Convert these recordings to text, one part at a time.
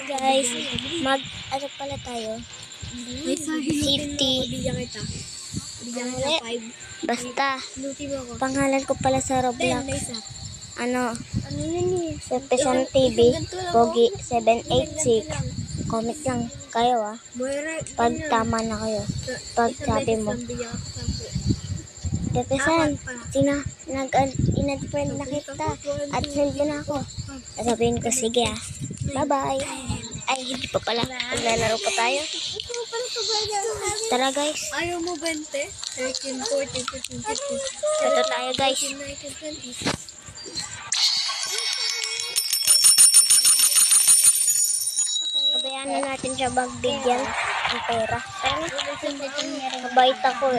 Guys, ano pala tayo? Safety. Basta, pangalan ko pala sa Roblox. Ano yun eh? Pesan TV, Pogi 786. Comment lang kayo pag tama na kayo. Pag sabi mo. Pesan, nag-in-friend na kita at send mo na ako. Sabihin ko, sige Bye-bye. Ay, hindi pa pala. Maglalaro pa tayo. Tara guys. Ayaw mo 20? 13, 14, 15, 16. Ito tayo guys. Kabayaan na natin siya magbigyan ng pera. Mabait ako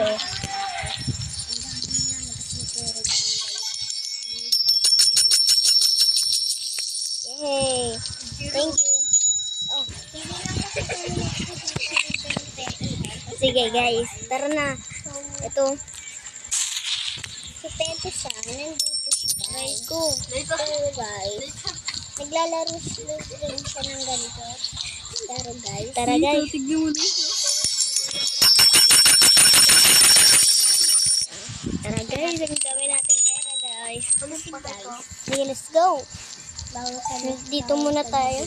Yay! Thank you. Oh. Sige guys, tara na. Ito. Si Pepe siya, nandito siya. Ay ko. Pero guys, naglalaro siya ng ganito. Tara guys. Tara guys, ang dami natin pera guys. Sige, let's go. Dito muna tayo.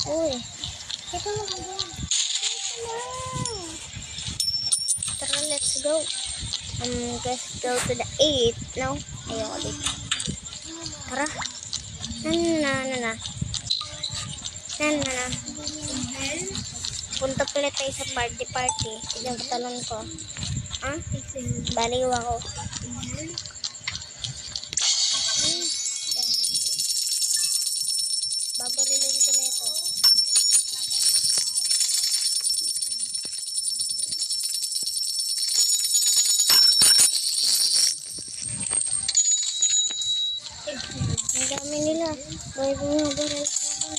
Uy. Tara, let's go. Let's go to the 8. No? Ayoko dito. Tara. Na. Punta pala tayo sa party. Tignan ko talon ko. Baliw ako. Babarilin ko na ito. Ang dami nila. Bahay bumabaril sa akin.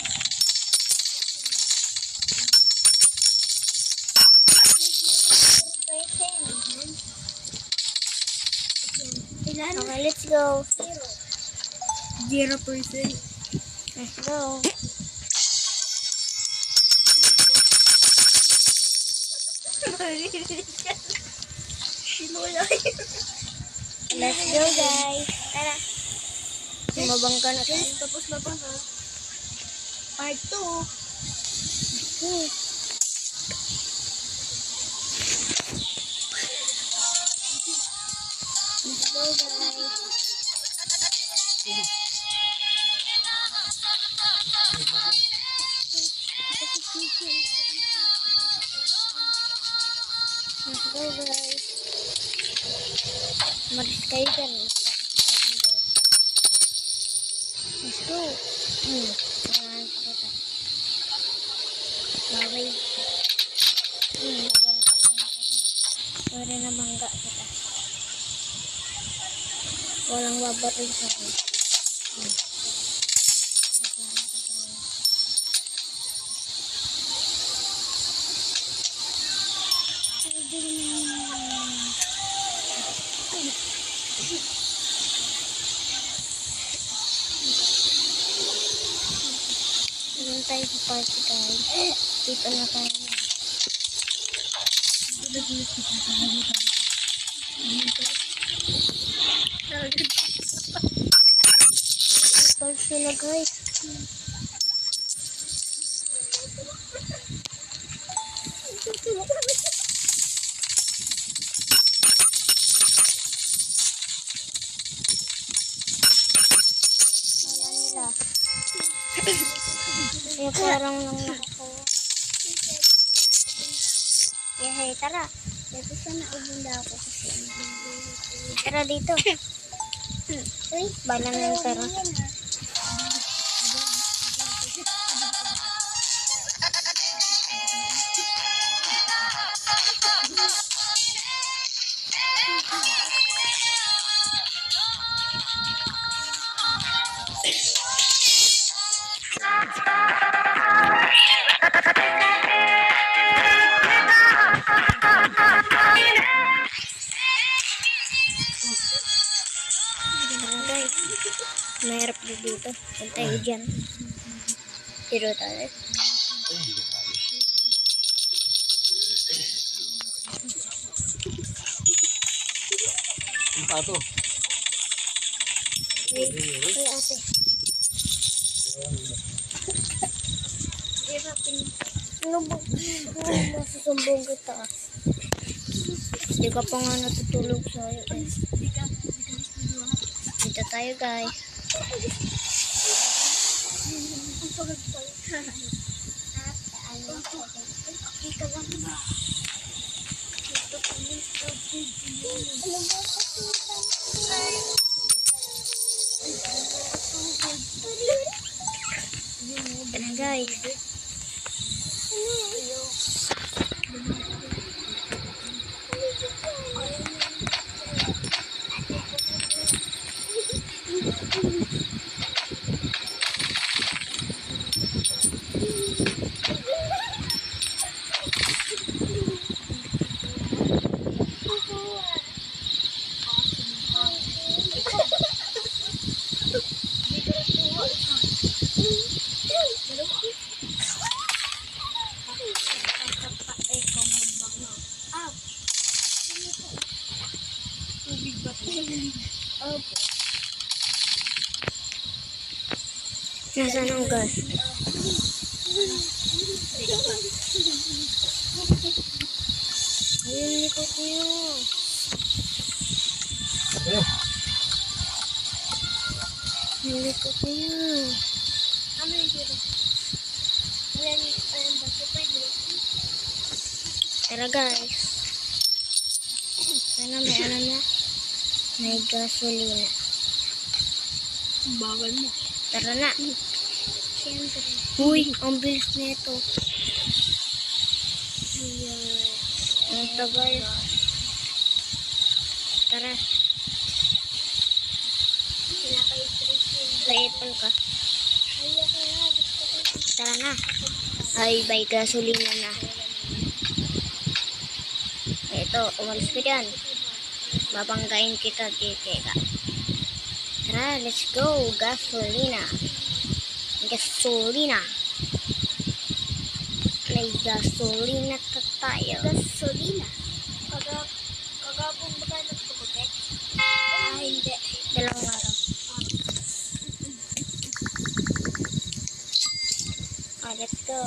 Okay, let's go. 0%. Let's go. Let's go guys. Tara. Sumabang ka na tayo. Tapos na ba Part 2. Let's go guys. Let's go guys. Maris kayo dyan. Let's go. Bye. Pwede na bangga kita. Walang babarin sa akin. Doon tayo sa party guys. Dito na tayo. Party na guys. Wala nila. Kaya parang nang nakakuha. Hey, tara. Dito sana ubunda ako kasi. Tara dito. Uy, bala na yung pera. Mahirap na dito. Huwag tayo dyan. Pero tayo. Ang pato. Ay, ate. Ano ba? Masusumbong kita. Hindi ka pa nga natutulog sa'yo eh. Dito tayo guys. Ito na guys. Nasaan ang gas? Ayun, likot niyo. Yung likot niyo. Ano yung dito? Ayan ba? Tara guys. Sana may ano na. May gasolina. Bagal mo. Tara na. Siyempre. Uy, ang bilis nito. Ang tagal. Tara. Naipon ka. Tara na. Ay, may gasolina na. Ito, umalis ko dyan. Babanggain kita, titira. Tara, let's go. Gasolina. Gasolina. May gasolina tayo. Gasolina. Kagapon ba tayo nagpapagay? Hindi. Dalawang araw. Let's go.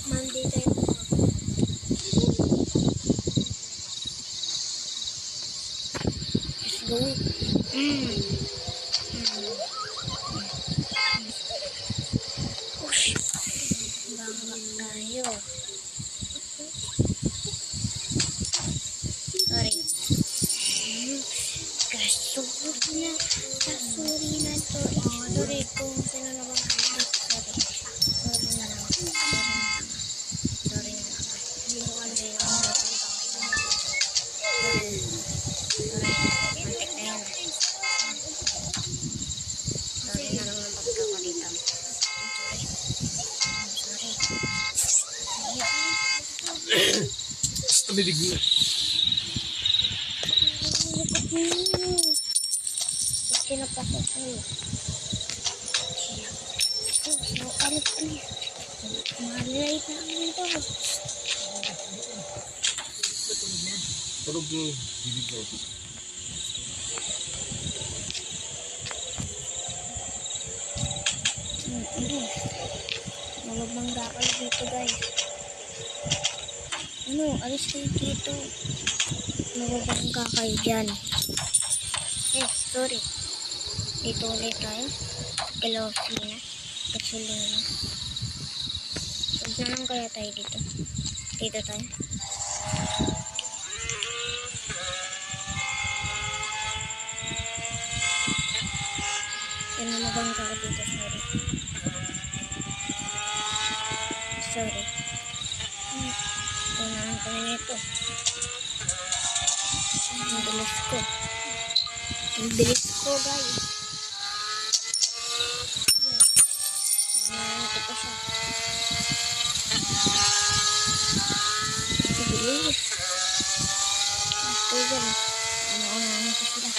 Monday tayo. Let's go. Push. Bangak tayo. Sorry. Gasolina. Gasolina. Sorry kung sino na bang sorry. Sorry na lang. Sorry na lang. Hindi mo alam yung antik na yan. Sorry na lang ng pagkakalitan. Sorry. Tumibig mo. Kinapasok ko. So, alit ko niya. Malilait na ako nito. Tulog yung bibig mo. Mababangga kayo dito guys. Ano, alis kayo dito. Mababangga kayo dyan. Sorry. Dito ulit tayo. Gasolina. Gasolina. Huwag na lang kaya tayo dito. Dito tayo. Yan na mabangga ka dito. Sorry. Sorry. Unahan kami nito. Ang bilis ko. Ang bilis ko guys. Ito pa siya. Ang bilis. Ito yan. Ano ko sila.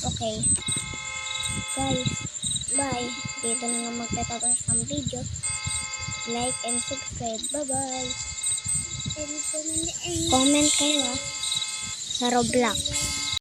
Okay. Guys, bye. Dito na nga magtatapos ang video. Like and subscribe. Bye-bye. Comment kayo sa Roblox.